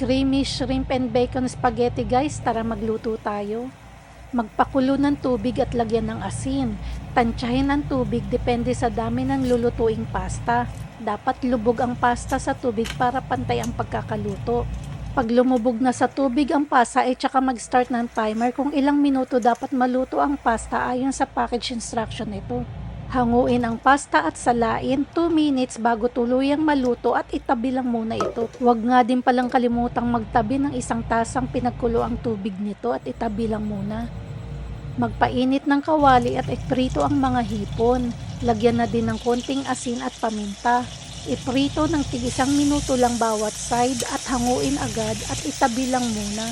Creamy shrimp and bacon spaghetti guys, tara magluto tayo. Magpakulo ng tubig at lagyan ng asin. Tansyahin ang tubig depende sa dami ng lulutuing pasta. Dapat lubog ang pasta sa tubig para pantay ang pagkakaluto. Pag lumubog na sa tubig ang pasta ay tsaka mag-start ng timer kung ilang minuto dapat maluto ang pasta ayon sa package instruction nito. Hanguin ang pasta at salain 2 minutes bago tuluyang maluto at itabi lang muna ito. Huwag nga din palang kalimutang magtabi ng 1 tasang pinagkulo ang tubig nito at itabi lang muna. Magpainit ng kawali at iprito ang mga hipon. Lagyan na din ng konting asin at paminta. Iprito ng tig 1 minuto lang bawat side at hanguin agad at itabi lang muna.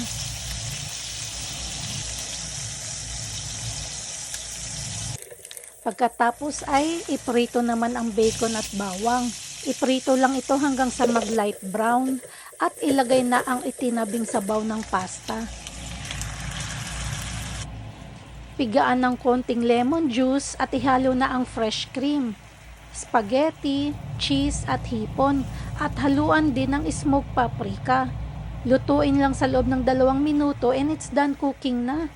Pagkatapos ay iprito naman ang bacon at bawang. Iprito lang ito hanggang sa mag light brown at ilagay na ang itinabing sabaw ng pasta. Pigaan ng konting lemon juice at ihalo na ang fresh cream, spaghetti, cheese at hipon at haluan din ng smoked paprika. Lutuin lang sa loob ng 2 minuto and it's done cooking na.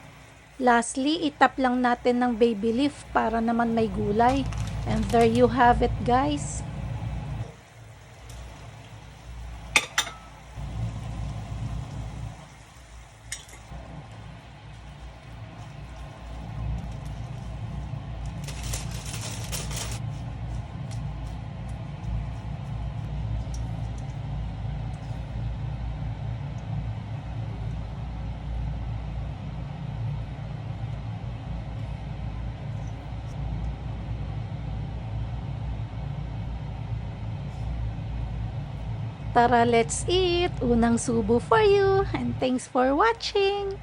Lastly, itap lang natin ng baby leaf para naman may gulay. And there you have it guys. Tara, let's eat! Unang subo for you and thanks for watching!